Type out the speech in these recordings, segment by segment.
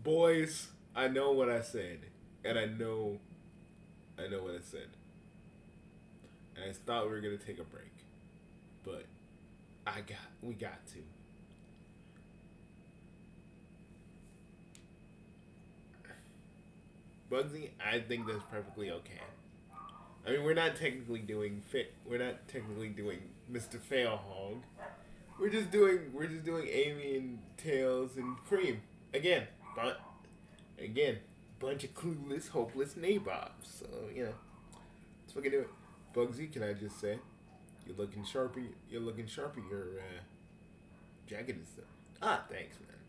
Boys, I know what I said, and I know what I said. And I thought we were gonna take a break, but we got to. Bugsy, I think that's perfectly okay. I mean, we're not technically doing Mr. Failhog. We're just doing Amy and Tails and Cream again, but again, bunch of clueless, hopeless nabobs. So let's fucking do it. Bugsy, can I just say, you're looking sharp. You're looking sharp. Your jacket and stuff. Ah, thanks, man.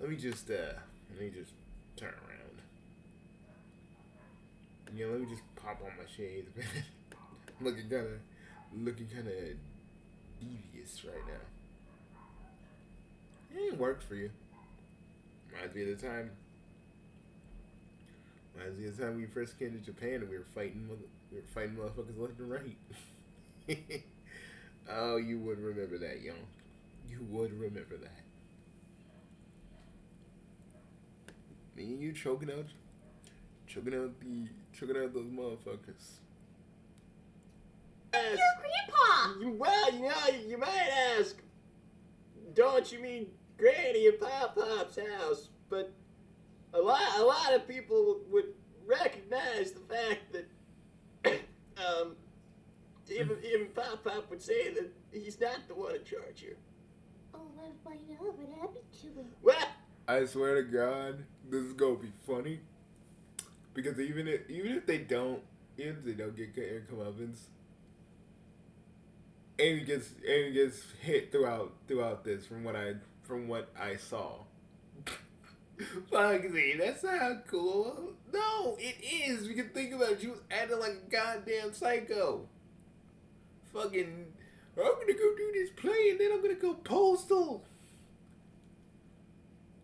Let me just turn around. Yeah, let me just pop on my shades, man. Looking kind of devious right now. Yeah, it works for you. Reminds me of the time. Reminds me of the time we first came to Japan and we were fighting motherfuckers left and right. Oh, you would remember that, young. You would remember that. Me and you choking out those motherfuckers. Your grandpa! Well, you might ask, don't you mean Granny and Pop-Pop's house? But a lot of people would recognize the fact that even Pop-Pop would say that he's not the one in charge here. Oh, let him find out what happened to him. What? I swear to God, this is gonna be funny. Because even if they don't get comeuppance, Amy gets hit throughout this from what I saw. Bugsy, that's not cool. No, it is. We can think about it. She was acting like a goddamn psycho. Fucking, I'm gonna go do this play and then I'm gonna go postal.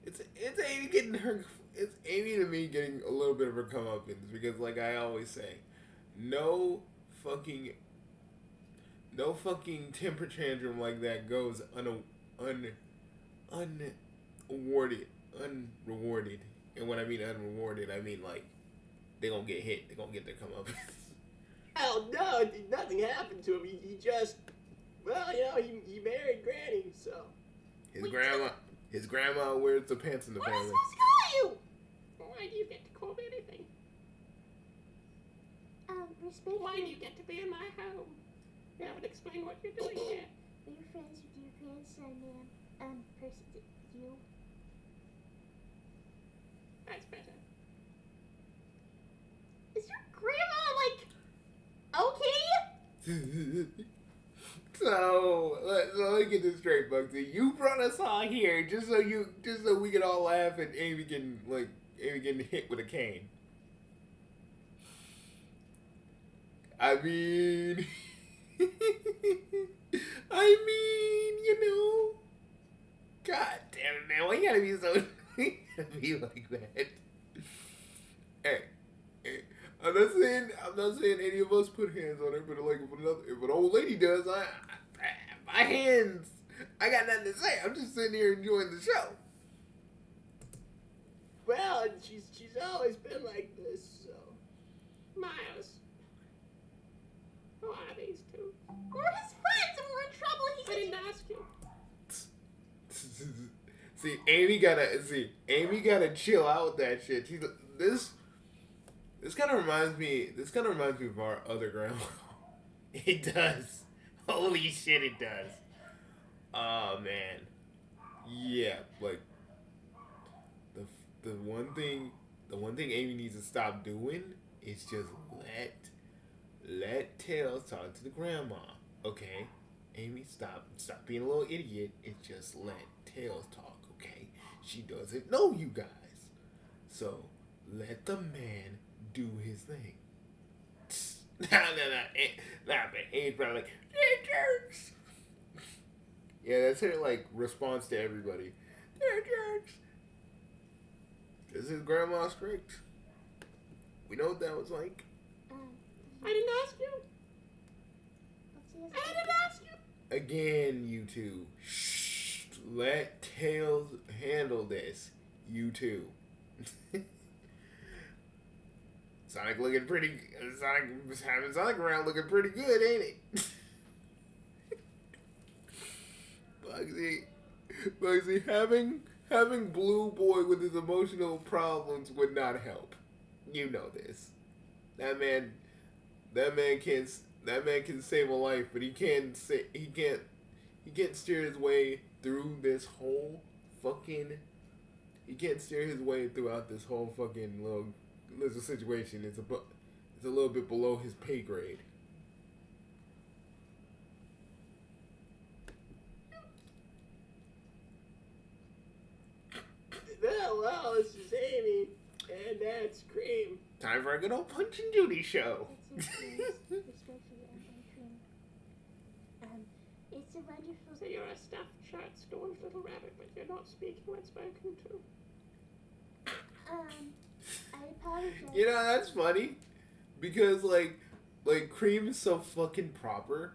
It's Amy getting her. It's Amy to me getting a little bit of her comeuppance because, like I always say, no fucking temper tantrum like that goes unrewarded. And when I mean unrewarded, I mean like they gonna get hit. They gonna get their comeuppance. Hell no, nothing happened to him. He just, well, he married Granny, so. His grandma wears the pants in the What am I family. supposed to call you? Why do you get to call me anything? Respect. Why do you get to be in my home? You haven't explained what you're doing yet. Are you friends with your grandson, person, you? That's better. Is your grandma, okay? So let me get this straight, Bugsy. You brought us all here just so we can all laugh and Amy getting hit with a cane. I mean, God damn it, man! Why you gotta be so be like that? Hey, I'm not saying any of us put hands on her, but like if an old lady does, my hands, I got nothing to say. I'm just sitting here enjoying the show. Well, she's always been like this, so. Miles. Who are these two? We're his friends and we're in trouble. I didn't ask you. See, Amy gotta chill out with that shit. This kind of reminds me of our other grandma. It does. Holy shit, it does. Oh man. Yeah, like the one thing Amy needs to stop doing is just let Tails talk to the grandma. Okay? Amy, stop being a little idiot and just let Tails talk, okay? She doesn't know you guys. So let the man do his thing. Nah, but Amy's probably like, they're jerks. Yeah, that's her like response to everybody. They're jerks. This is grandma strict. We know what that was like. I didn't ask you. I didn't ask you. Again, you two. Shh. Let Tails handle this. You too. Sonic looking pretty. Sonic having Sonic around looking pretty good, ain't it? Bugsy, having Blue Boy with his emotional problems would not help. You know this. That man can save a life, but he can't steer his way through this whole fucking. He can't steer his way throughout this whole fucking little situation. It's a little bit below his pay grade. Well, this is Amy, and that's Cream. Time for a good old Punch and Judy show. It's respectfully Cream. It's a wonderful. So you're a stuffed shirt stormed little rabbit, but you're not speaking when spoken to. I apologize. You know, that's funny. Because like Cream is so fucking proper.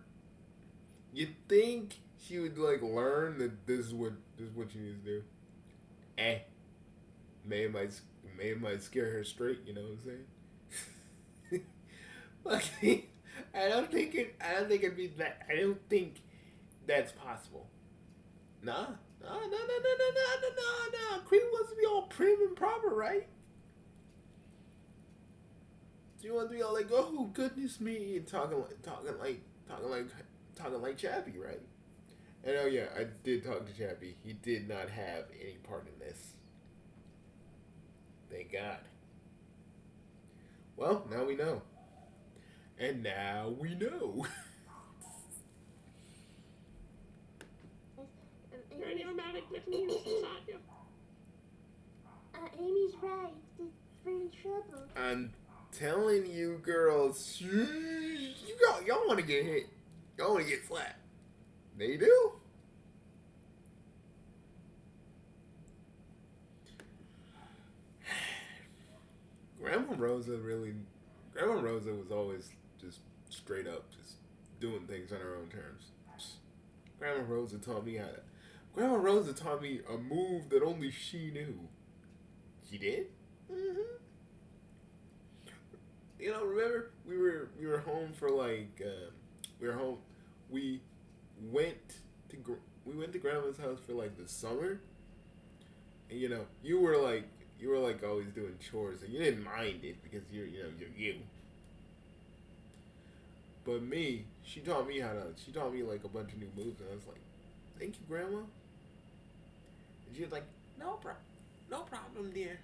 You'd think she would like learn that this is what she needs to do. Maybe it might scare her straight, you know what I'm saying? Like, I don't think it'd be that. I don't think that's possible. Nah. Cream wants to be all prim and proper, right? She wants to be all like, oh goodness me, and talking like Chappie, right? And oh yeah, I did talk to Chappie. He did not have any part in this. Thank God. Well, now we know. And now we know. You're an automatic little news inside you. Amy's right. We're in trouble. I'm telling you, girls, y'all want to get hit. Y'all want to get slapped. They do. Grandma Rosa was always just straight up, just doing things on her own terms. Grandma Rosa taught me a move that only she knew. She did? Mm-hmm. You know, remember we were home for like we went to Grandma's house for like the summer, and you know you were like always doing chores, and you didn't mind it because you're you. But me, she taught me like a bunch of new moves, and I was like, "Thank you, Grandma." And she was like, "No problem, dear.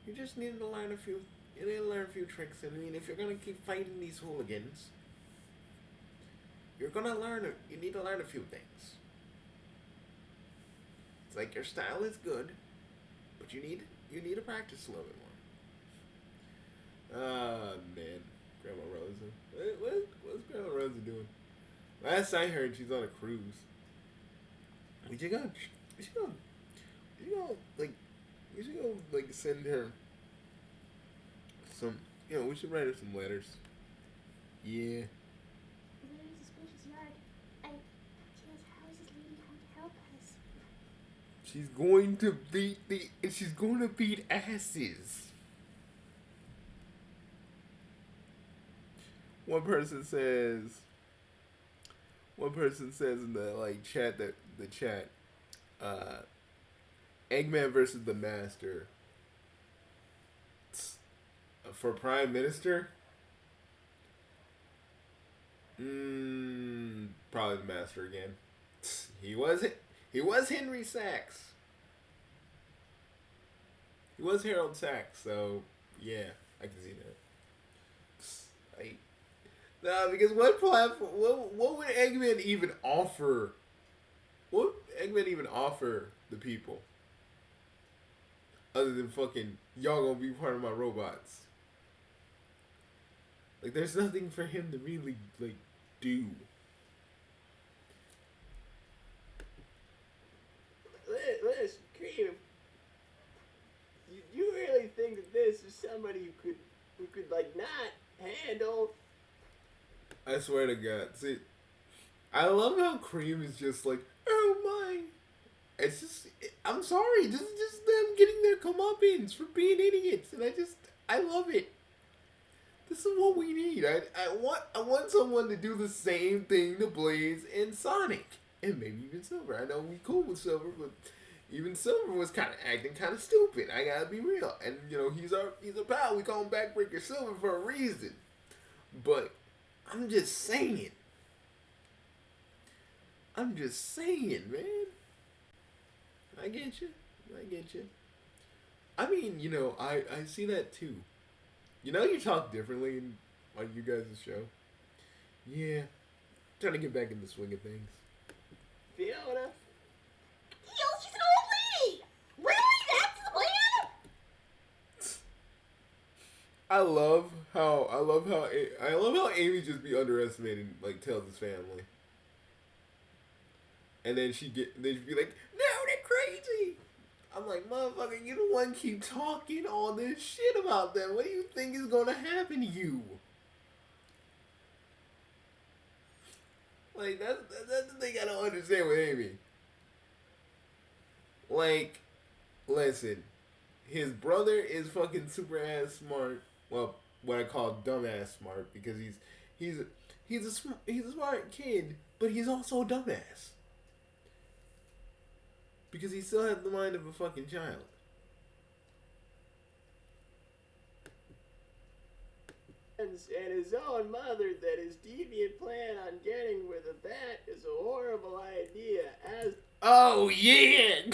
You just need to learn a few. You need to learn a few tricks. I mean, if you're gonna keep fighting these hooligans, you need to learn a few things. It's like your style is good, but you need to practice a little bit more." Ah, man, Grandma Rosa. What's Grandma Rosa doing? Last I heard, she's on a cruise. We should go send her some. You know, we should write her some letters. Yeah. Very suspicious yard. How is this lady going to help us? She's going to beat asses. One person says in the chat, Eggman versus the Master for Prime Minister. Probably the Master again. He was Henry Sachs. He was Harold Sachs, so yeah, I can see that. Nah, because what platform? What would Eggman even offer? What would Eggman even offer the people? Other than fucking, y'all gonna be part of my robots. Like, there's nothing for him to really, like, do. Listen, Cream, you really think that this is somebody who could like not handle? I swear to God. See, I love how Cream is just like, oh my. It's just, I'm sorry. This is just them getting their comeuppance for being idiots, and I love it. This is what we need. I want someone to do the same thing to Blaze and Sonic, and maybe even Silver. I know we cool with Silver, but even Silver was kind of acting kind of stupid. I gotta be real, and you know he's a pal. We call him Backbreaker Silver for a reason. But I'm just saying. Man. I get you. I mean, you know, I see that too. You know, you talk differently in like you guys' show. Yeah, trying to get back in the swing of things. Fiona. Yo, she's an old lady! Really? That's the plan? I love how Amy just be underestimating like Tails' family. And then she'd be like, no, they're crazy. I'm like, motherfucker, you the one keep talking all this shit about them. What do you think is gonna happen to you? Like, that's the thing I don't understand with Amy. Like, listen, his brother is fucking super ass smart. Well, what I call dumbass smart, because he's a smart kid, but he's also a dumbass. Because he still has the mind of a fucking child. And his own mother that his deviant plan on getting with a bat is a horrible idea. Oh yeah!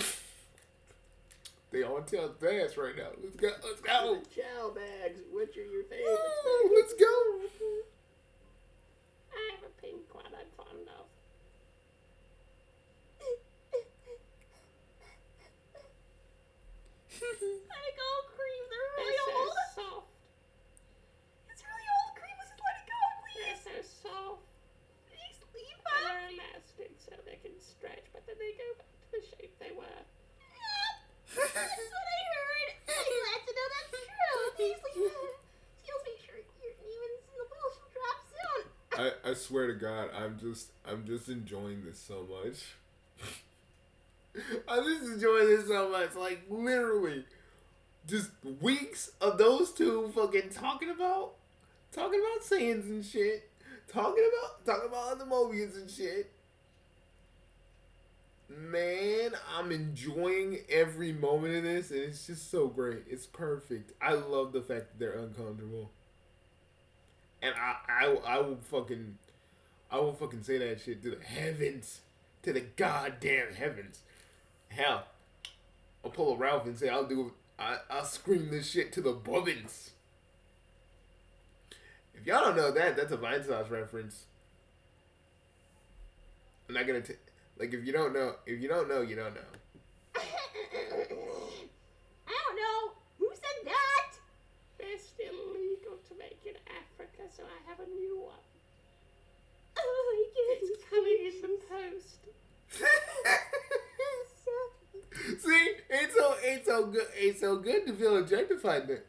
They on Tails' bass right now. Let's go. The chow bags, which are your favorites? Woo, let's go. I have a pink one I'm fond of. Let it go, cream. They're really They're old. so soft. It's really old, cream. Let's just let it go, They're please. so soft. Please leave And us. they're elastic so they can stretch, but then they go back to the shape they were. That's what I heard. I'm glad to know that's true. Please leave us. Feels make sure your demons in the wheel should drop soon. I swear to God, I'm just enjoying this so much. I'm just enjoying this so much. Like, literally, just weeks of those two fucking talking about Saiyans and shit. Talking about other Mobians and shit. Man, I'm enjoying every moment of this, and it's just so great. It's perfect. I love the fact that they're uncomfortable. And I will fucking say that shit to the heavens. To the goddamn heavens. Hell, I'll pull a Ralph and say I'll scream this shit to the bobbins. If y'all don't know that, that's a Vine Sauce reference. I'm not gonna like if you don't know, you don't know. I don't know. Who said that? They're still legal to make in Africa, so I have a new one. Oh my goodness. It's coming in the post. See, it's so good to feel objectified.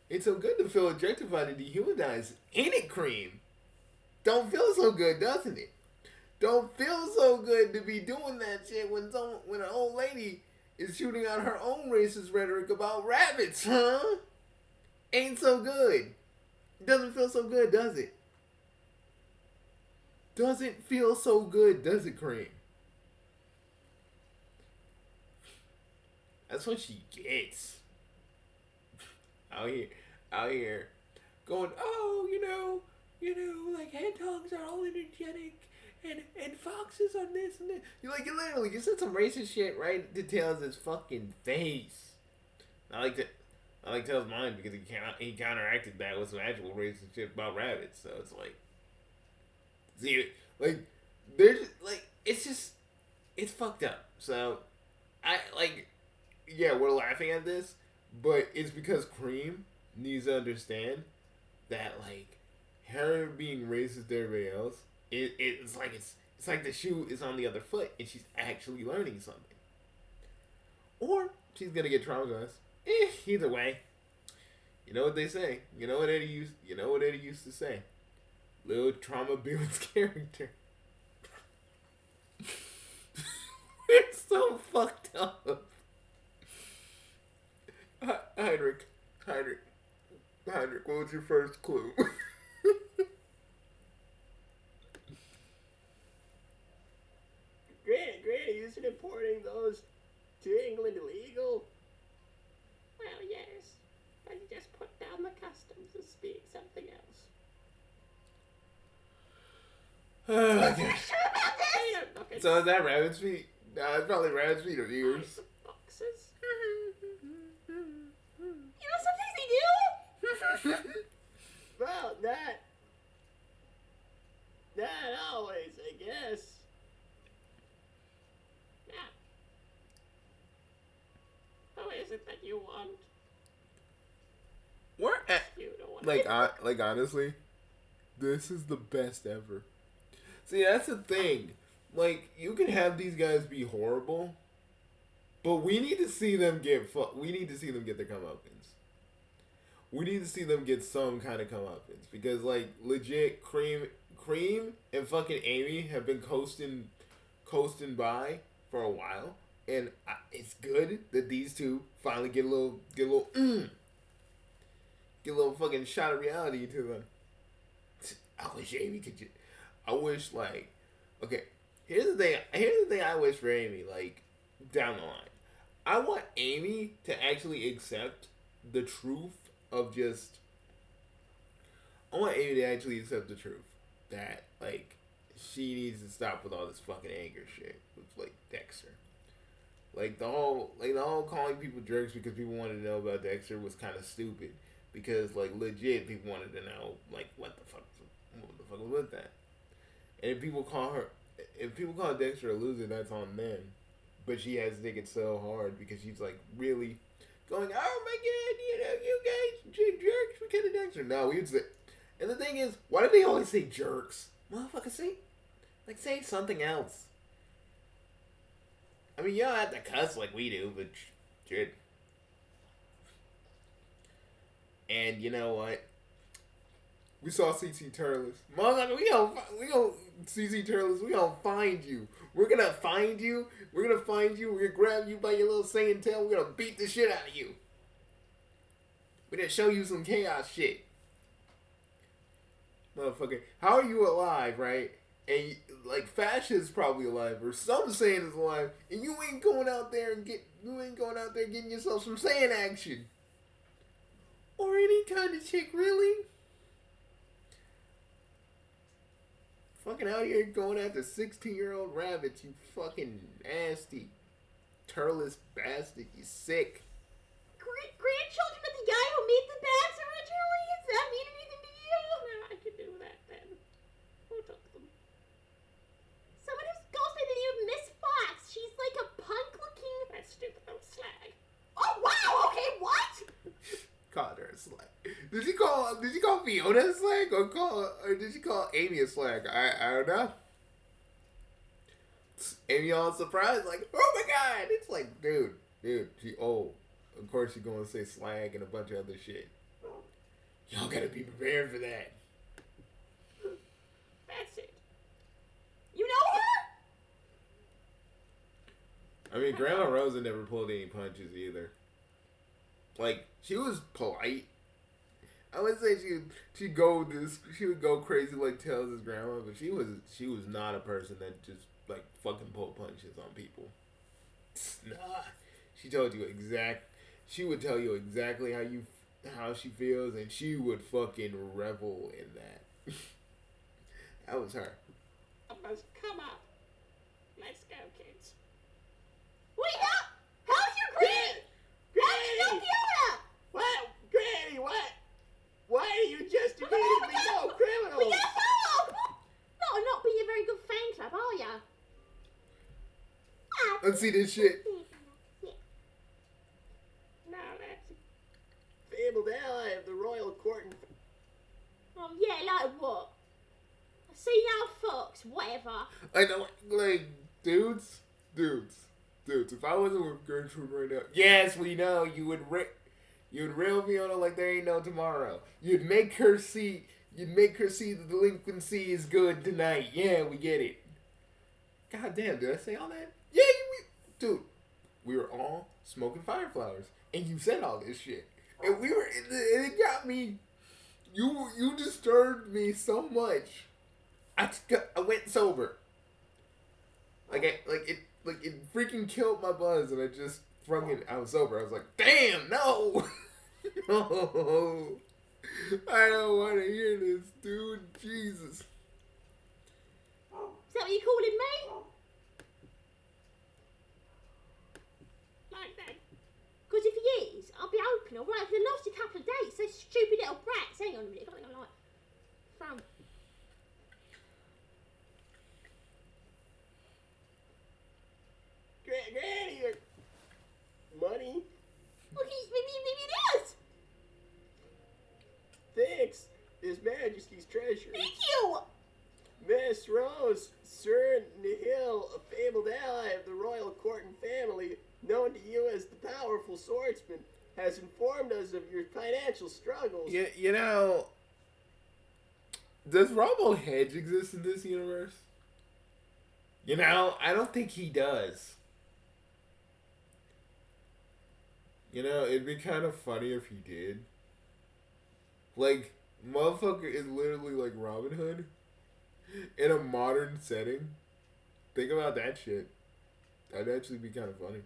It's so good to feel objectified and dehumanized. Ain't it, Cream? Don't feel so good, doesn't it? Don't feel so good to be doing that shit when an old lady is shooting out her own racist rhetoric about rabbits, huh? Ain't so good. Doesn't feel so good, does it? Doesn't feel so good, does it, Cream? That's what she gets. Out here, going, oh, you know, like hedgehogs are all energetic, and foxes are this and that. You said some racist shit right to Tails' fucking face. I like Tails' mind because he counteracted that with some actual racist shit about rabbits. So it's like, see, like, there's like, it's fucked up. So yeah, we're laughing at this, but it's because Cream needs to understand that, like, her being racist to everybody else, it's like the shoe is on the other foot, and she's actually learning something. Or she's gonna get traumatized. Either way, you know what they say. You know what Eddie used to say. Little trauma builds character. It's so fucked up. Heinrich, what was your first clue? Granny, isn't importing those to England illegal? Well, yes. But you just put down the customs and speak something else. Okay. They don't look at So is that rabbit's feet? No, it's probably rabbit's feet or ears. boxes. You know, sometimes they do. Well, not always, I guess. Now, who is it that you want? We're at, You don't want like honestly, this is the best ever. See, that's the thing. Like, you can have these guys be horrible, but we need to see them get we need to see them get their comeuppance. We need to see them get some kind of comeuppance because, like, legit, Cream and fucking Amy have been coasting by for a while, and it's good that these two finally get a little fucking shot of reality to them. I wish Amy could. I wish, like, okay. Here's the thing I wish for Amy, like, down the line. I want Amy to actually accept the truth of just. I want Amy to actually accept the truth that, like, she needs to stop with all this fucking anger shit with, like, Dexter. Like the whole calling people jerks because people wanted to know about Dexter was kind of stupid. Because, like, legit, people wanted to know, like, what the fuck was with that. And if people call Dexter a loser, that's on them. But she has to take it so hard because she's, like, really going, oh my god, you guys jerks because of Dexter. No, we would say, and the thing is, why do they always say jerks? Motherfucker, say something else. I mean, you don't have to cuss like we do, but shit. And you know what? We saw CC Turles. Motherfucker, we gonna CC Turles, we gonna find you. We're gonna find you. We're gonna grab you by your little singing tail. We're gonna beat the shit out of you. We're gonna show you some chaos shit. Motherfucker, how are you alive, right? And, like, Fascia's probably alive, or some Saiyan is alive, and you ain't going out there getting yourself some Saiyan action. Or any kind of chick, really? Fucking out here going after 16-year-old rabbits, you fucking nasty, turles bastard, you sick. Grandchildren of the guy who made the bags originally? Does that mean anything to you? No, I could do that then. Who took them? Someone who goes by the name of Miss Fox. She's like a punk-looking... That stupid little slag. Oh, wow! Okay, what? Called her a slag. Did you call Fiona a slag or did you call Amy a slag? I don't know. Amy all surprised, like, oh my god! It's like, dude, she old. Of course you're gonna say slag and a bunch of other shit. Y'all gotta be prepared for that. That's it. You know her? I mean, Grandma Rosa never pulled any punches either. Like, she was polite. I would say she would go crazy like Tails' grandma, but she was not a person that just, like, fucking pulled punches on people. Nah, she would tell you exactly how she feels, and she would fucking revel in that. That was her. I must come up. Let's go, kids. Wait, how's your Granny? How's your Fiona? What? Granny, what? Why are you just immediately no We criminals? gotta follow! No, not being a very good fan club, are ya? Let's see this shit. Now that's Fabled ally of the royal court. Oh, yeah, like what? See now, folks, whatever. I know, like, dudes. If I wasn't with Gertrude right now, yes, we know you would rail Fiona like there ain't no tomorrow. You'd make her see the delinquency is good tonight. Yeah, we get it. God damn, did I say all that? Yeah, dude, we were all smoking fire flowers, and you said all this shit, and we were, and it got me. You disturbed me so much. I went sober. It freaking killed my buzz, and I just I was sober. I was like, damn, no, no, I don't want to hear this, dude. Jesus. Is that what you're calling me? Like that. Because if he is, I'll be open, alright? I've lost a couple of dates. Those stupid little brats. Hang on a minute. I'm like, from. Granny, money? Look, maybe it is. Thanks, His Majesty's treasure. Thank you. Miss Rose, Sir Nihil, a fabled ally of the royal court and family, known to you as the powerful swordsman, has informed us of your financial struggles. You know, does Robo Hedge exist in this universe? You know, I don't think he does. You know, it'd be kind of funny if he did. Like, motherfucker is literally like Robin Hood in a modern setting. Think about that shit. That'd actually be kind of funny.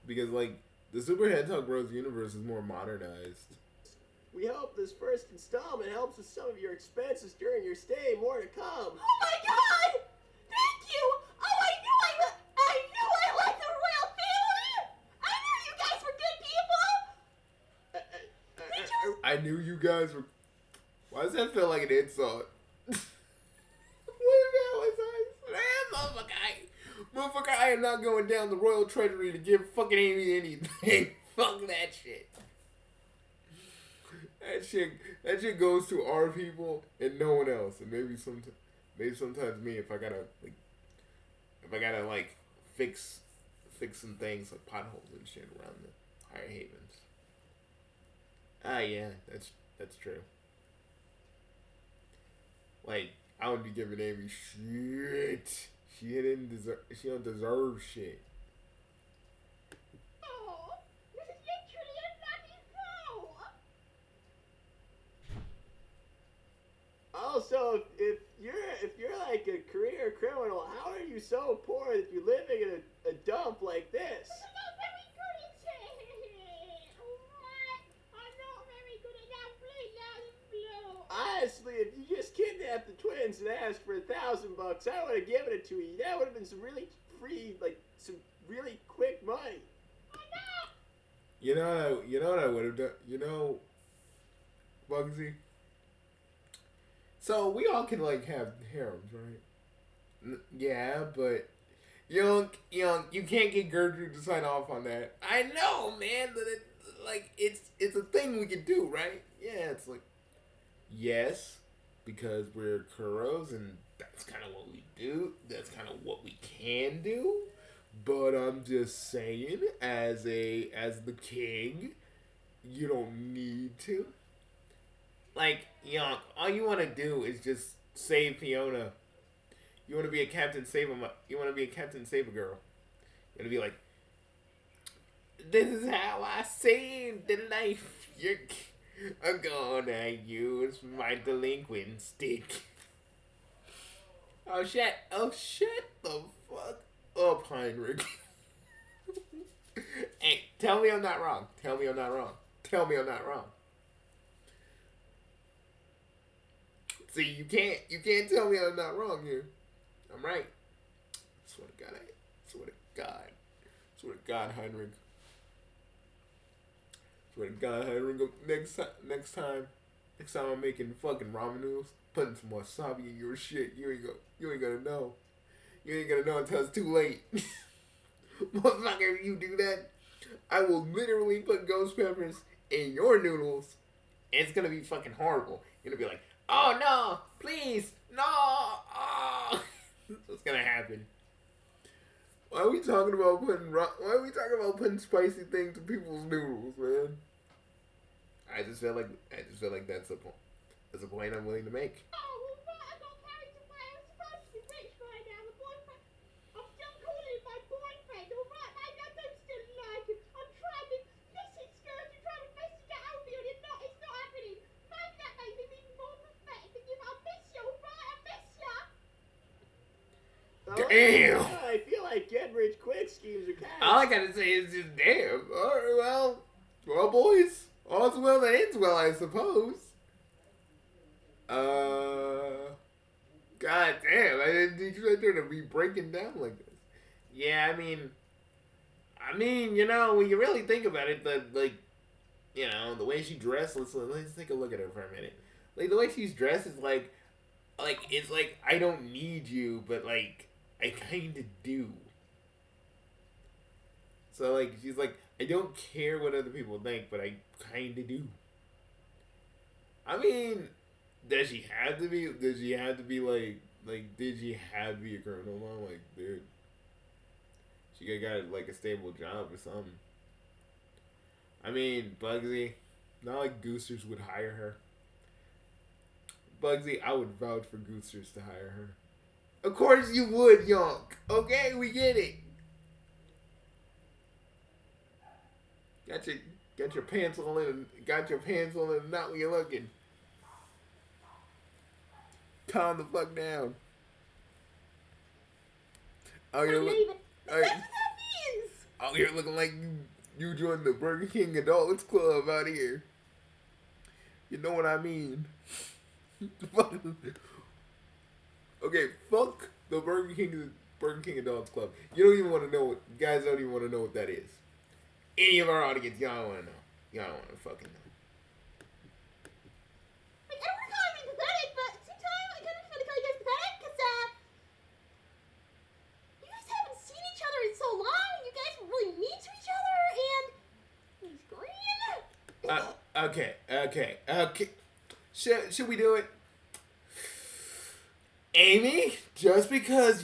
Because, like, the Super Hedgehog Bros universe is more modernized. We hope this first installment helps with some of your expenses during your stay. More to come. Oh my god! Thank you! Oh, I knew I liked the royal family! I knew you guys were good people! I knew you guys were... Why does that feel like an insult? What the hell was I? Motherfucker, I am not going down the royal treasury to give fucking Amy anything. Fuck that shit. That shit goes to our people and no one else. And maybe sometimes me if I gotta fix some things like potholes and shit around the Higher Havens. Ah, yeah, that's true. Like, I would be giving Amy shit. She don't deserve shit. Oh, this is literally a bloody fool! Also, if you're like a career criminal, how are you so poor that you're living in a dump like this? I'm not very good at it! Alright? I'm not very good at that bleed out of blue! Honestly, if you just kidnapped the twins and asked for $1,000, I would have given it to you. That would have been some really some really quick money. You know what I would have done? You know, Bugsy? So, we all can, like, have harems, right? Yeah, but... You can't get Gertrude to sign off on that. I know, man, that it's a thing we can do, right? Yeah, it's like... Yes, because we're Kuros, and that's kind of what we do. That's kind of what we can do. But I'm just saying, as the king, you don't need to. Like, all you want to do is just save Fiona. You want to be a captain, save him. You want to be a captain, save a girl. You want to be like, this is how I saved the life. I'm gonna use my delinquent stick. Oh shit the fuck up, Heinrich. Hey, tell me I'm not wrong. Tell me I'm not wrong. See, you can't tell me I'm not wrong here. I'm right. Swear to God, Heinrich. Swear to God, Heinrich. Next time I'm making fucking ramen noodles, putting some wasabi in your shit. You ain't gonna know. You ain't gonna know until it's too late. Motherfucker, if you do that, I will literally put ghost peppers in your noodles, and it's gonna be fucking horrible. You're gonna be like, oh no, please, no, oh. That's what's gonna happen. Why are we talking about putting spicy things in people's noodles, man? I just feel like that's a point I'm willing to make. Oh, well, I got carried away. I'm supposed to be rich right now. The boyfriend... I'm still calling it my boyfriend. Damn. I feel like getting rich quick schemes are kind All I gotta say is just damn. Alright, well, boys, all's well that ends well, I suppose. God damn, I didn't expect her to be breaking down like this. Yeah, I mean, you know, when you really think about it, the way she dressed. Let's take a look at her for a minute. Like the way she's dressed is like it's like I don't need you, but like I kind of do. So like she's like I don't care what other people think, but I kind of do. I mean, does she have to be? Did she have to be Did she have to be a criminal? No, like, dude, she got like a stable job or something. I mean, Bugsy, not like Goosters would hire her. Bugsy, I would vouch for Goosters to hire her. Of course you would, Yonk. Okay, we get it. Got your pants on and not when you're looking. Calm the fuck down. Oh, you're looking. That's what that means. Oh, you're looking like you joined the Burger King Adults Club out here. You know what I mean? Okay, fuck the Burger King Adults Club. You don't even want to know. Guys don't even want to know what that is. Any of our audience, y'all don't want to know. Y'all don't want to fucking know. Like, I don't want to call him pathetic, but at the same time, I kind of just want to call you guys pathetic because, you guys haven't seen each other in so long. You guys were really mean to each other, and he's green. Okay. Should we do it? Amy, just because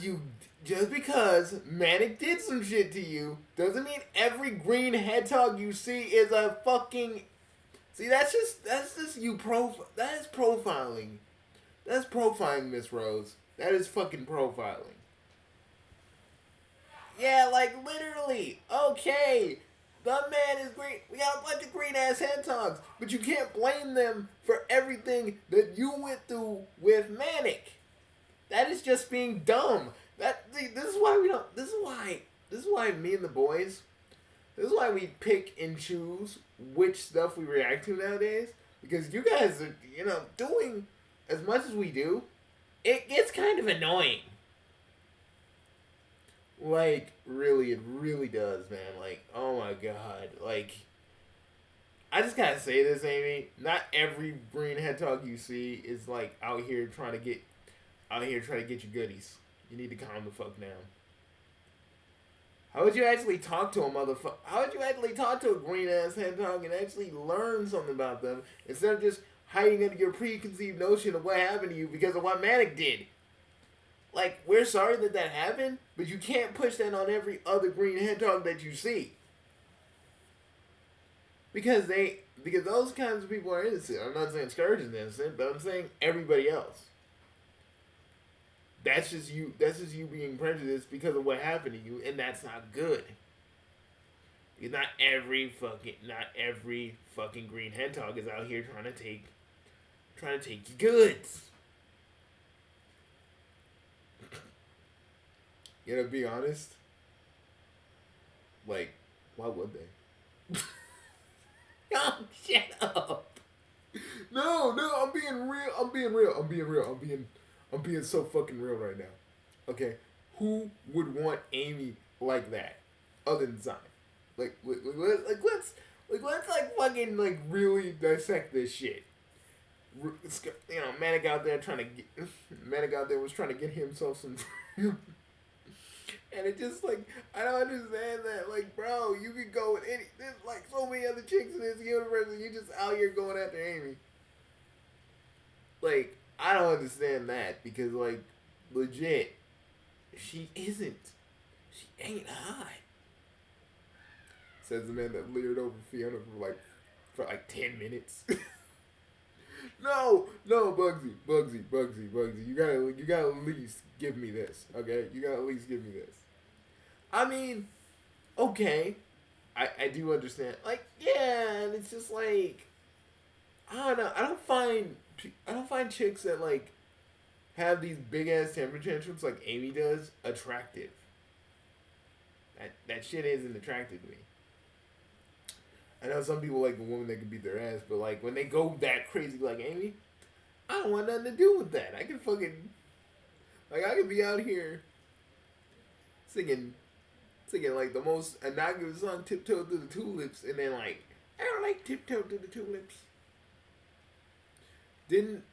Manic did some shit to you doesn't mean every green hedgehog you see is a fucking. See, that's just you that is profiling. That's profiling, Miss Rose. That is fucking profiling. Yeah, like literally. Okay. The man is green. We got a bunch of green ass hedgehogs, but you can't blame them for everything that you went through with Manic. That is just being dumb. This is why we don't. This is why me and the boys. This is why we pick and choose which stuff we react to nowadays. Because you guys are, doing as much as we do. It gets kind of annoying. Like, really, it really does, man. Like, oh my god. Like, I just gotta say this, Amy. Not every green hedgehog you see is, like, out here trying to get you goodies. You need to calm the fuck down. How would you actually talk to a motherfucker? How would you actually talk to a green-ass hedgehog and actually learn something about them instead of just hiding under your preconceived notion of what happened to you because of what Manic did? Like, we're sorry that happened, but you can't push that on every other green hedgehog that you see. Because those kinds of people are innocent. I'm not saying Scourge is innocent, but I'm saying everybody else. That's just you being prejudiced because of what happened to you, and that's not good. Because not every fucking green hedgehog is out here trying to take your goods. You know, to be honest, like, why would they? Oh, shut up. No, I'm being real. I'm being so fucking real right now. Okay, who would want Amy like that, other than Zion? Let's fucking really dissect this shit. Manic out there was trying to get himself some. And it just, I don't understand that. Like, bro, you could go with there's, so many other chicks in this universe, and you just out here going after Amy. Like, I don't understand that, because, legit, she ain't hot. Says the man that leered over Fiona for 10 minutes. No, Bugsy. You gotta at least give me this, okay? You gotta at least give me this. I mean, okay, I do understand. Yeah, and it's just I don't know. I don't find chicks that have these big ass temper tantrums like Amy does attractive. That shit isn't attractive to me. I know some people like a woman that can beat their ass, but like when they go that crazy like Amy, I don't want nothing to do with that. I can fucking like I could be out here singing like the most innocuous song, Tiptoe Through the Tulips, and then like I don't like Tiptoe Through the Tulips. Didn't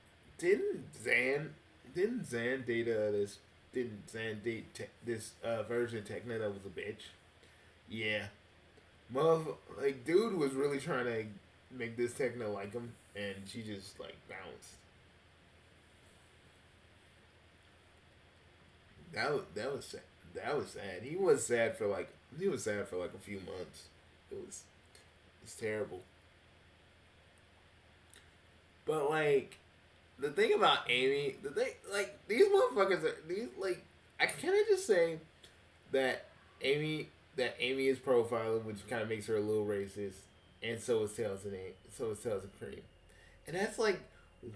Zan date this version of Techno that was a bitch? Yeah. Like dude was really trying to make this Techno like him, and she just like bounced. That was sad. That was sad. He was sad for like a few months. It's terrible. But like the thing about Amy, these motherfuckers are these like I kind of just say that Amy is profiling, which kind of makes her a little racist, and so is Tails and Cream, and that's like,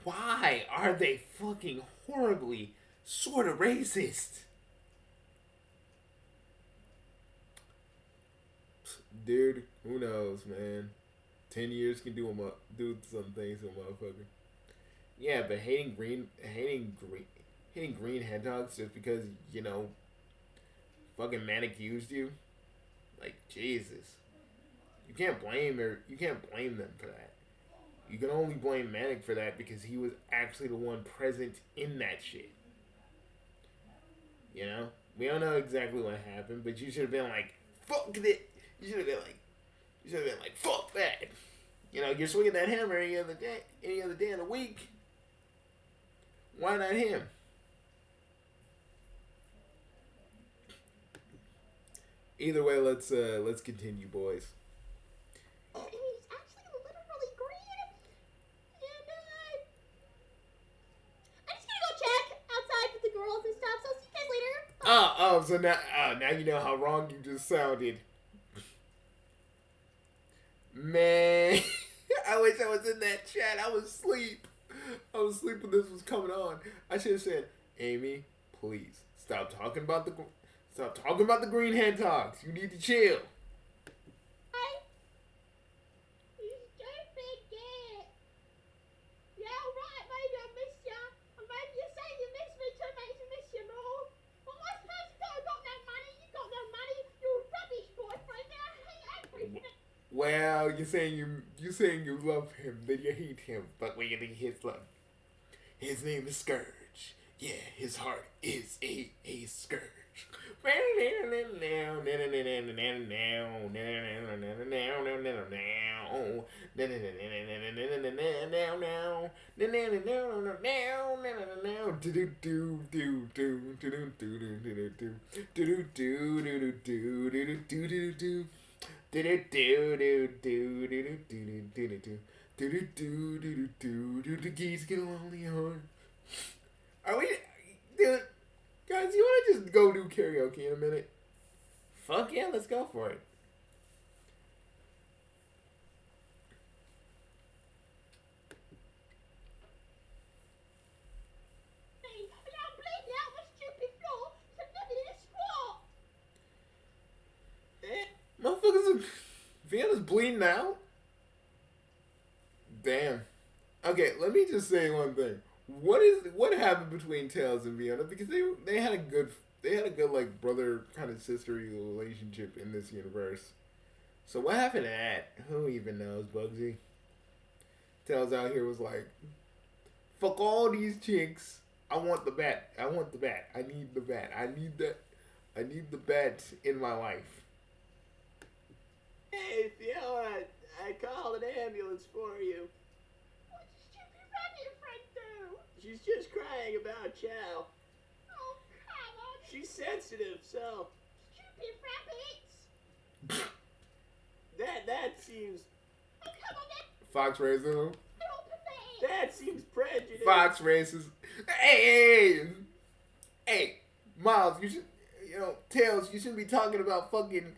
why are they fucking horribly sort of racist? Dude, who knows, man? 10 years can do some things to a motherfucker. Yeah, but hating green hedgehogs just because, you know, fucking Manic used you, like, Jesus. You can't blame them for that. You can only blame Manic for that because he was actually the one present in that shit. You know? We don't know exactly what happened, but you should have been like, fuck it. You should have been like, fuck that. You know, you're swinging that hammer any other day in the week. Why not him? Either way, let's continue, boys. He's actually literally green. And I'm just gonna go check outside with the girls and stuff. So see you guys later. So now you know how wrong you just sounded. Man, I wish I was in that chat. I was asleep. When this was coming on. I should have said, Amy, please stop talking about the green hedgehogs. You need to chill. Hi. You stupid git. Yeah, alright, maybe I miss ya. And maybe you say you miss me too, makes me miss you more. But I suppose you got no money. You got no money. You're a rubbish boyfriend. And I hate everything. Well, you're saying you love him, then you hate him. But what do you think his love? His name is Scourge. Yeah, his heart is a scourge. The geese get lonely on. Are we, dude? Guys, you want to just go do karaoke in a minute? Fuck yeah, let's go for it. I'm bleeding out my stupid floor. So nothing in a squat. Motherfuckers, Vienna's bleeding out? Damn. Okay, let me just say one thing. What happened between Tails and Vienna? Because they had a good like brother kind of sistery relationship in this universe. So what happened to that? Who even knows, Bugsy? Tails out here was like, fuck all these chicks. I want the bat. I need the bat. I need the bat in my life. Hey, Fiona, I called an ambulance for you. What's the stupid rabbit friend do? She's just crying about Chow. Oh, come on. She's sensitive, so Stupid rabbits. that seems Oh, come on, that's Fox racism. so pathetic. that seems prejudice. Fox racist. Hey, Miles, you should, Tails, you shouldn't be talking about racism,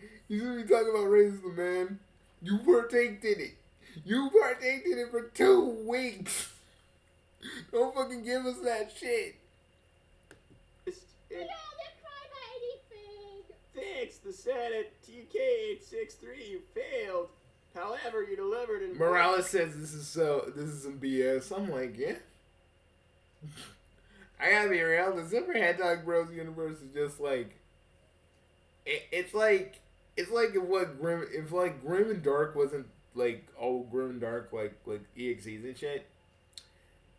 man. You partaked in it for 2 weeks. Don't fucking give us that shit. We don't cry about anything. Thanks, the Senate TK863, you failed. However, you delivered in Morales says this is some BS. I'm like, yeah. I gotta be real. The Zipper Head Dog Bros universe is just like, it's like if Grim and Dark wasn't like all grim and dark like EXEs and shit,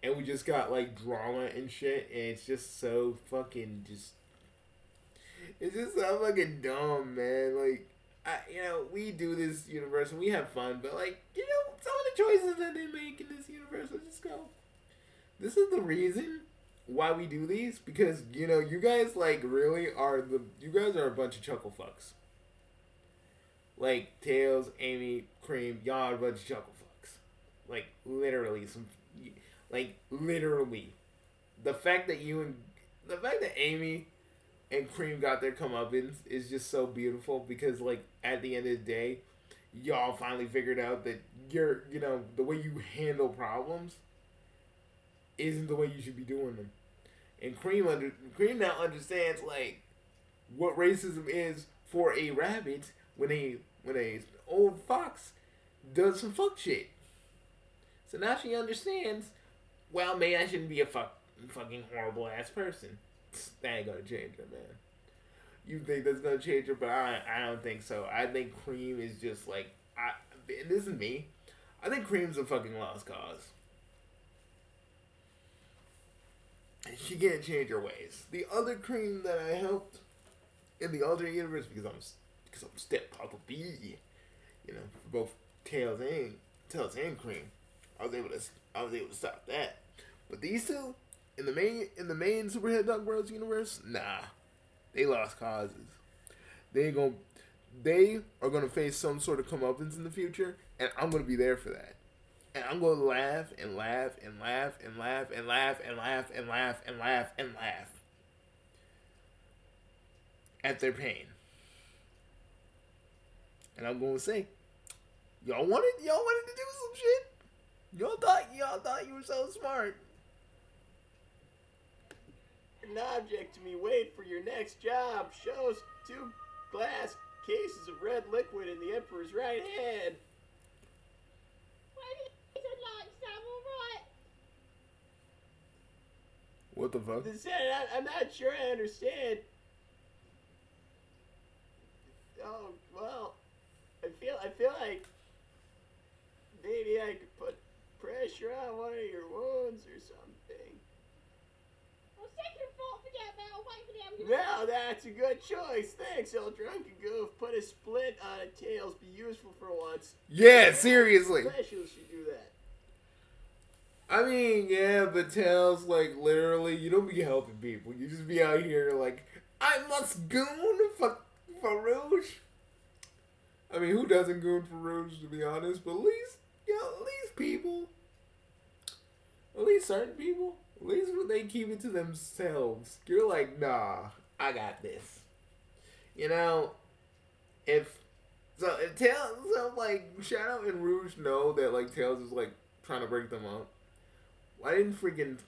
and we just got like drama and shit, and it's just so fucking it's just so fucking dumb, man. Like, we do this universe and we have fun, but like, some of the choices that they make in this universe, I just go, this is the reason why we do these, because you guys like really are you guys are a bunch of chuckle fucks. Like Tails, Amy, Cream, y'all are a bunch of chuckle fucks. Like literally literally. The fact that Amy and Cream got their comeuppance is just so beautiful, because like at the end of the day, y'all finally figured out that the way you handle problems isn't the way you should be doing them. And Cream now understands like what racism is for a rabbit when a old fox does some fuck shit. So now she understands, well, maybe I shouldn't be a fucking horrible ass person. That ain't gonna change her, man. You think that's gonna change her, but I don't think so. I think Cream is just like, this is me. I think Cream's a fucking lost cause. She can't change her ways. The other Cream that I helped in the alternate universe, because I'm Step Papa B, for both Tails and Cream, I was able to stop that. But these two in the main Superhead Dog Bros universe, nah, they lost causes. They are gonna face some sort of comeuppance in the future, and I'm gonna be there for that. And I'm going to laugh and laugh and laugh and laugh and laugh and laugh and laugh and laugh and laugh at their pain. And I'm going to say, y'all wanted to do some shit. Y'all thought you were so smart. An object to me. Wait for your next job. Shows 2 glass cases of red liquid in the Emperor's right hand. What the fuck? The Senate, I'm not sure I understand. Oh, well, I feel like maybe I could put pressure on one of your wounds or something. Well, second thought, forget about it. Wait for them. Well, that's a good choice. Thanks, old drunken goof. Put a splint on a Tails. Be useful for once. Yeah, seriously. Specialists should do that. I mean, yeah, but Tails, like, literally, you don't be helping people. You just be out here like, I must goon for Rouge. I mean, who doesn't goon for Rouge, to be honest? But at least people, at least certain people, at least when they keep it to themselves, you're like, nah, I got this. If Tails, like, Shadow and Rouge know that, like, Tails is, like, trying to break them up, why didn't freaking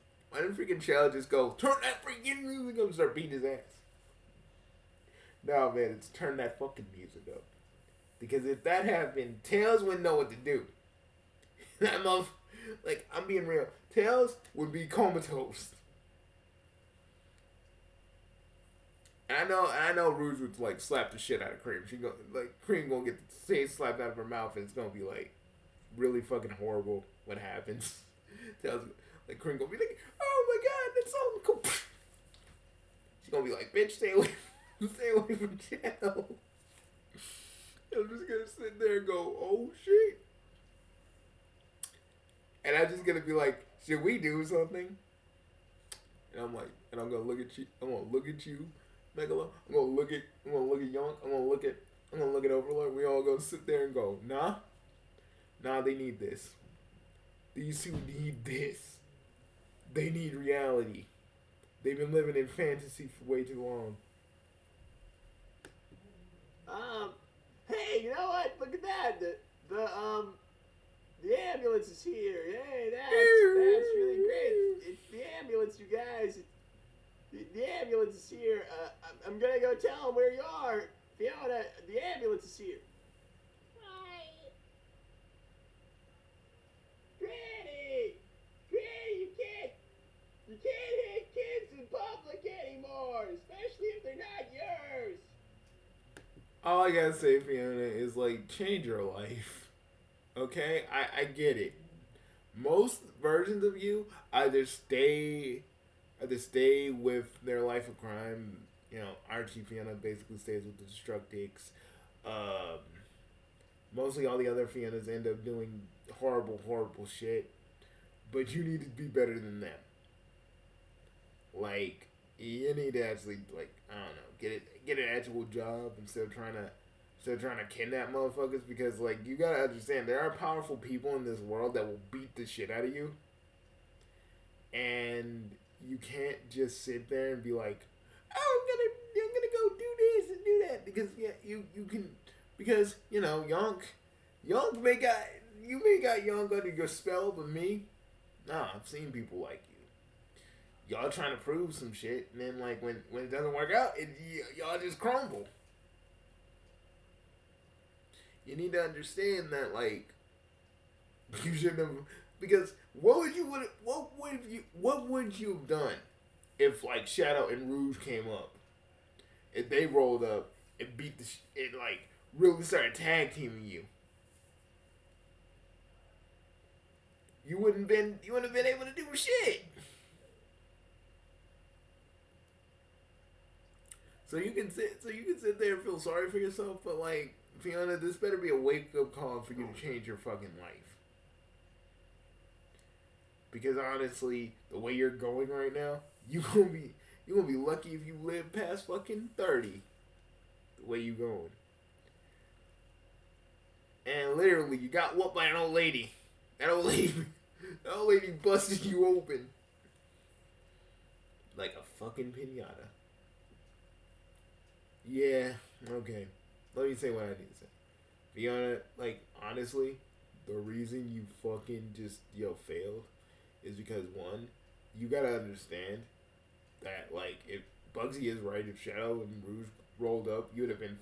Shadow just go, turn that freaking music up and start beating his ass? No, man, it's turn that fucking music up. Because if that happened, Tails wouldn't know what to do. I'm being real. Tails would be comatose. And I know Rouge would, like, slap the shit out of Cream. Cream gonna get the taste slapped out of her mouth, and it's gonna be, like, really fucking horrible what happens. Tails, like, Cream gonna be like, oh my god, that's so cool. She's gonna be like, bitch, stay away from Shadow. I'm just gonna sit there and go, oh shit. And I'm just gonna be like, should we do something? And I'm gonna look at you. I'm gonna look at you, Megalo. I'm gonna look at Yonk. I'm gonna look at Overlord. We all gonna sit there and go, nah, they need this. These two need this. They need reality. They've been living in fantasy for way too long. Hey, you know what? Look at that. The ambulance is here. Hey, that's really great. It's the ambulance, you guys. The ambulance is here. I'm gonna go tell him where you are. Fiona, the ambulance is here. Right. Granny! Granny, you can't hit kids in public anymore, especially if they're not yours. All I gotta say, Fiona, is like change your life. Okay, I get it. Most versions of you either stay with their life of crime. You know, Archie Fiona basically stays with the Destructics. Um, Mostly all the other Fionas end up doing horrible, horrible shit. But you need to be better than them. Like, you need to actually, like, I don't know, get an actual job instead of trying to kidnap motherfuckers, because like you gotta understand there are powerful people in this world that will beat the shit out of you. And you can't just sit there and be like, oh, I'm gonna go do this and do that, because yeah, you can, because you know Yonk may got Yonk under your spell, but me, nah, I've seen people like you. Y'all trying to prove some shit, and then like when it doesn't work out, y'all just crumble. You need to understand that like you shouldn't have, because what would you have done if like Shadow and Rouge came up, if they rolled up and beat and like really started tag teaming you? You wouldn't have been able to do shit. So you can sit there and feel sorry for yourself, but like Fiona, this better be a wake up call for you to change your fucking life. Because honestly, the way you're going right now, you gonna be lucky if you live past fucking 30. The way you going. And literally, you got whooped by an old lady. That old lady busted you open like a fucking pinata. Yeah, okay. Let me say what I need to say. Fiona, like, honestly, the reason you fucking just, failed is because, one, you gotta understand that, like, if Bugsy is right, if Shadow and Rouge rolled up, you'd have been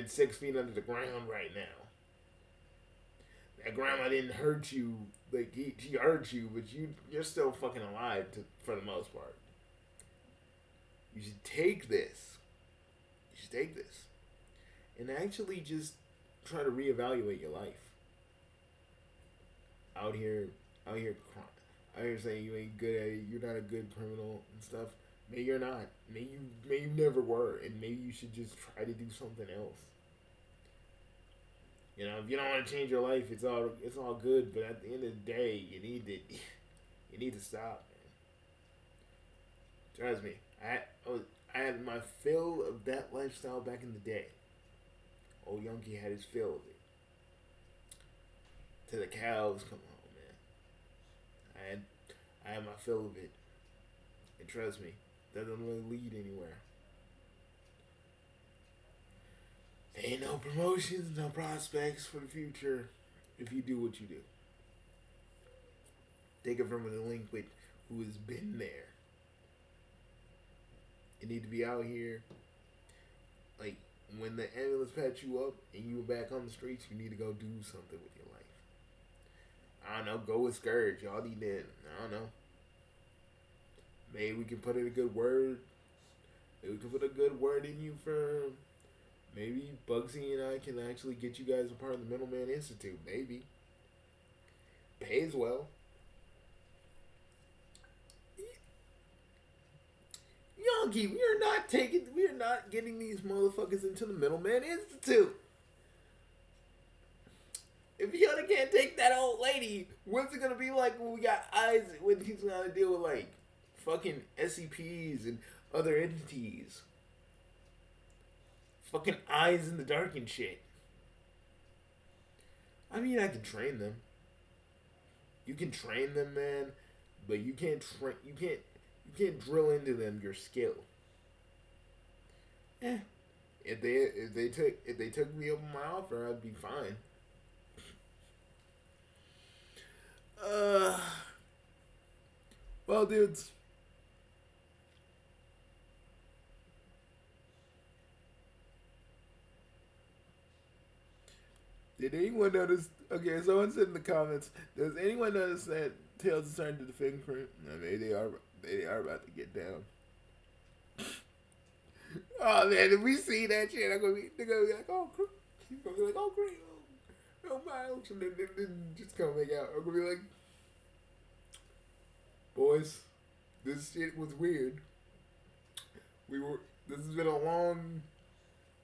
6 feet under the ground right now. That grandma didn't hurt you, like, she hurt you, but you're still fucking alive for the most part. You should take this. And actually just try to reevaluate your life. Out here saying you ain't good at it, you're not a good criminal and stuff. Maybe you're not. Maybe you never were, and maybe you should just try to do something else. You know, if you don't want to change your life, it's all good. But at the end of the day, you need to stop, man. Trust me, I had my fill of that lifestyle back in the day. Old Yonky had his fill of it. Till the cows come home, man. I had my fill of it. And trust me, that doesn't really lead anywhere. There ain't no promotions, no prospects for the future if you do what you do. Take it from a delinquent who has been there. You need to be out here. Like, when the ambulance patch you up and you were back on the streets, you need to go do something with your life. I don't know, go with Scourge. Y'all need to, I don't know. Maybe we can put in a good word. Maybe we can put a good word in you for, maybe Bugsy and I can actually get you guys a part of the Middleman Institute. Maybe. Pays well. Yonky, we are not getting these motherfuckers into the Middleman Institute. If Fiona can't take that old lady, what's it gonna be like when we got eyes, when he's gonna deal with like fucking SCPs and other entities? Fucking eyes in the dark and shit. I mean, I can train them. You can train them, man, but you can't drill into them your skill. If they took me up on my offer, I'd be fine. Well, dudes, Did anyone notice? Okay, someone said in the comments, does anyone notice that Tails is starting to defend Cream? No, maybe they are. They are about to get down. Oh man, if we see that shit, they're gonna be like, oh, Cream. He's gonna be like, oh, Cream, oh, Miles, and then just come make out. I'm gonna be like, boys, this shit was weird. This has been a long.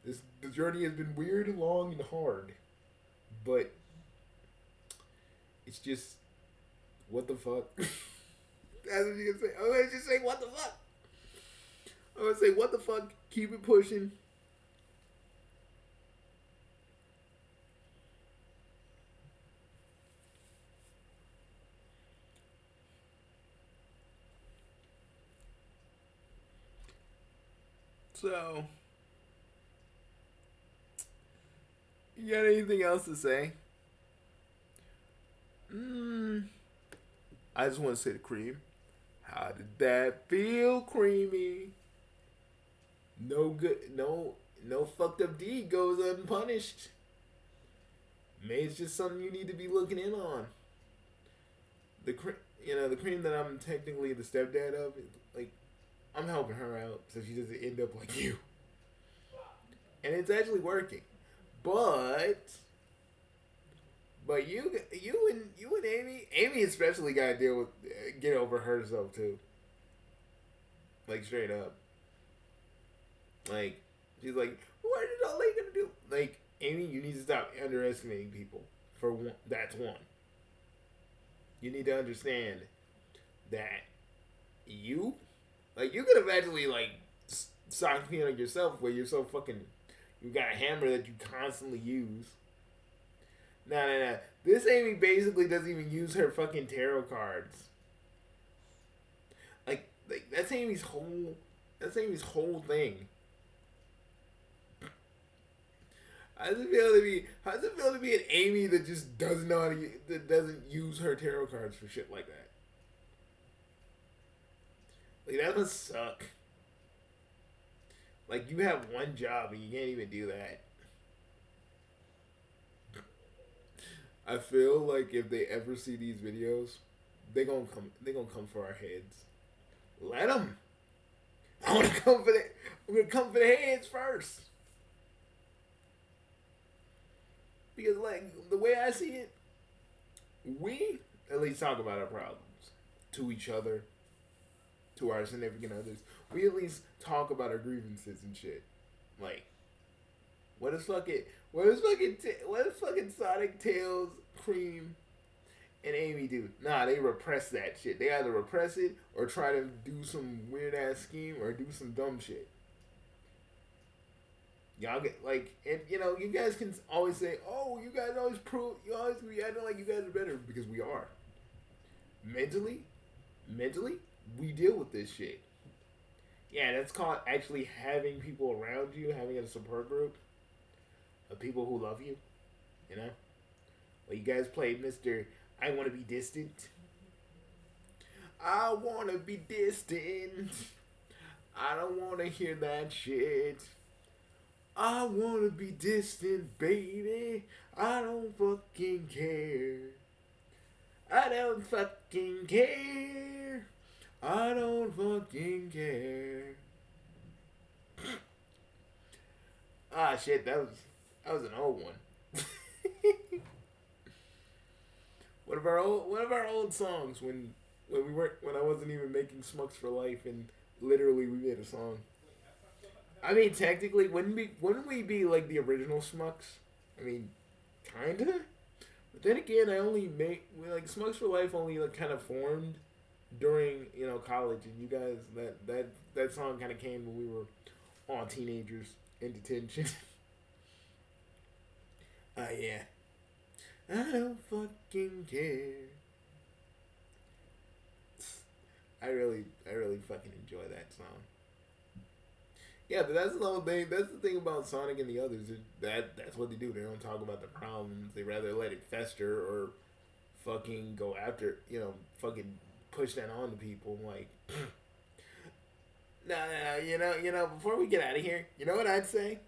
The journey has been weird, long, and hard. But it's just, what the fuck? That's what you can say. I'm gonna just say, what the fuck? I'm gonna say, what the fuck? Keep it pushing. So, you got anything else to say? I just want to say to Cream, how did that feel, Creamy? No good, no fucked up deed goes unpunished. Maybe it's just something you need to be looking in on. The Cream that I'm technically the stepdad of, like, I'm helping her out so she doesn't end up like you. And it's actually working. But you and Amy especially got to get over herself too. Like, straight up. Like, she's like, what is all they gonna do? Like, Amy, you need to stop underestimating people. For one, that's one. You need to understand that you could have actually, like, socked me on yourself where you're so fucking, you got a hammer that you constantly use. Nah. This Amy basically doesn't even use her fucking tarot cards. Like that's Amy's whole thing. How does it feel to be an Amy that just doesn't know how to, that doesn't use her tarot cards for shit like that? Like, that must suck. Like, you have one job and you can't even do that. I feel like if they ever see these videos, they gonna come for our heads. Let them. I'm gonna come for the heads first. Because, like, the way I see it, we at least talk about our problems to each other, to our significant others. We at least talk about our grievances and shit. Like, what is fucking Sonic, Tails, Cream, and Amy do? Nah, they repress that shit. They either repress it or try to do some weird ass scheme or do some dumb shit. Y'all get, like, and you guys can always say, oh, you guys always be acting like you guys are better, because we are. Mentally, we deal with this shit. Yeah, that's called actually having people around you, having a support group of people who love you. You know? Well, you guys played Mr. I Want to Be Distant. I want to be distant. I don't want to hear that shit. I want to be distant, baby. I don't fucking care. I don't fucking care. I don't fucking care. Ah, shit, that was an old one. one of our old songs when I wasn't even making Smucks for Life, and literally we made a song. I mean, technically, wouldn't we be like the original Smucks? I mean, kinda. But then again, Smucks for Life only like kind of formed during college, and you guys that song kind of came when we were all teenagers in detention. Yeah. I don't fucking care. I really fucking enjoy that song. Yeah, but that's the whole thing. That's the thing about Sonic and the others. That's what they do. They don't talk about the problems. They rather let it fester or fucking go after, fucking push that on to people. Like, nah, before we get out of here, you know what I'd say?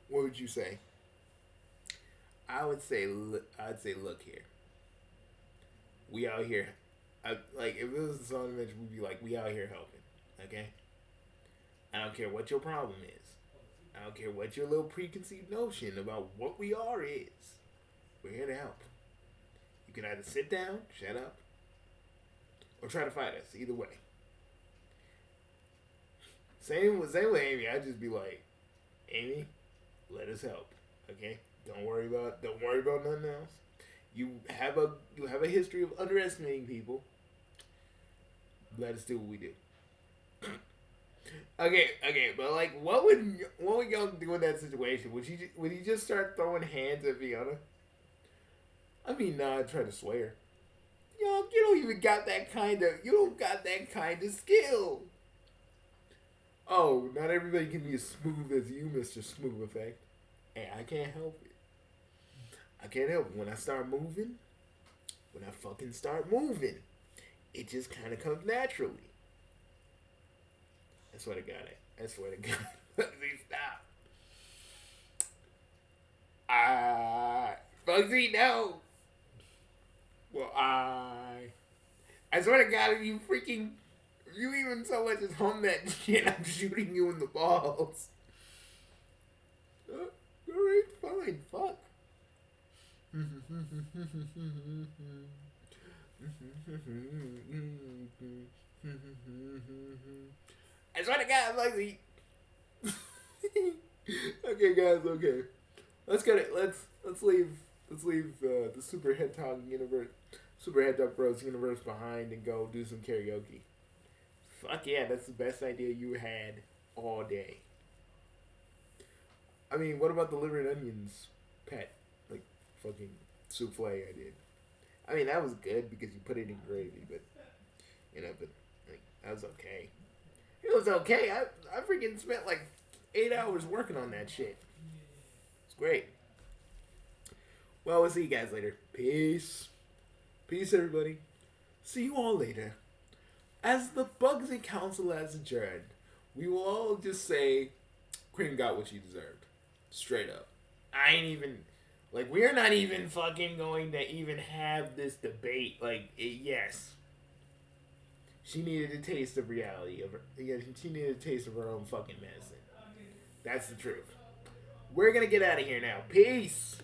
What would you say? I'd say, look here. We out here. Like, if it was a song mention, we'd be like, we out here helping. Okay? I don't care what your problem is. I don't care what your little preconceived notion about what we are is. We're here to help. You can either sit down, shut up, or try to fight us. Either way. Same with Amy. I'd just be like, Amy, let us help. Okay? Don't worry about nothing else. You have a history of underestimating people. Let us do what we do. Okay, but like, what would y'all do in that situation? Would you just start throwing hands at Fiona? I mean, nah, I'd try to sway her. You don't even got that kind of skill. Oh, not everybody can be as smooth as you, Mr. Smooth Effect. Hey, I can't help it. I can't help it. When I fucking start moving, it just kind of comes naturally. I swear to God. Bugsy, stop. Bugsy, no. Well, I swear to God, if you even so much as hum that shit, I'm shooting you in the balls. Alright, fine, fuck. I swear to God, Bugsy. Okay, guys. Okay, let's get it. Let's leave the Super Head Dog Bros universe behind and go do some karaoke. Fuck yeah, that's the best idea you had all day. I mean, what about the liver and onions pet, like fucking souffle I did? I mean, that was good because you put it in gravy, but like that was okay. It was okay. I freaking spent like 8 hours working on that shit. It's great. Well, we'll see you guys later. Peace. Peace, everybody. See you all later. As the Bugsy Council has adjourned, we will all just say, Cream got what she deserved. Straight up. We're not even fucking going to even have this debate. Yes. She needed a taste of reality. She needed a taste of her own fucking medicine. That's the truth. We're gonna get out of here now. Peace!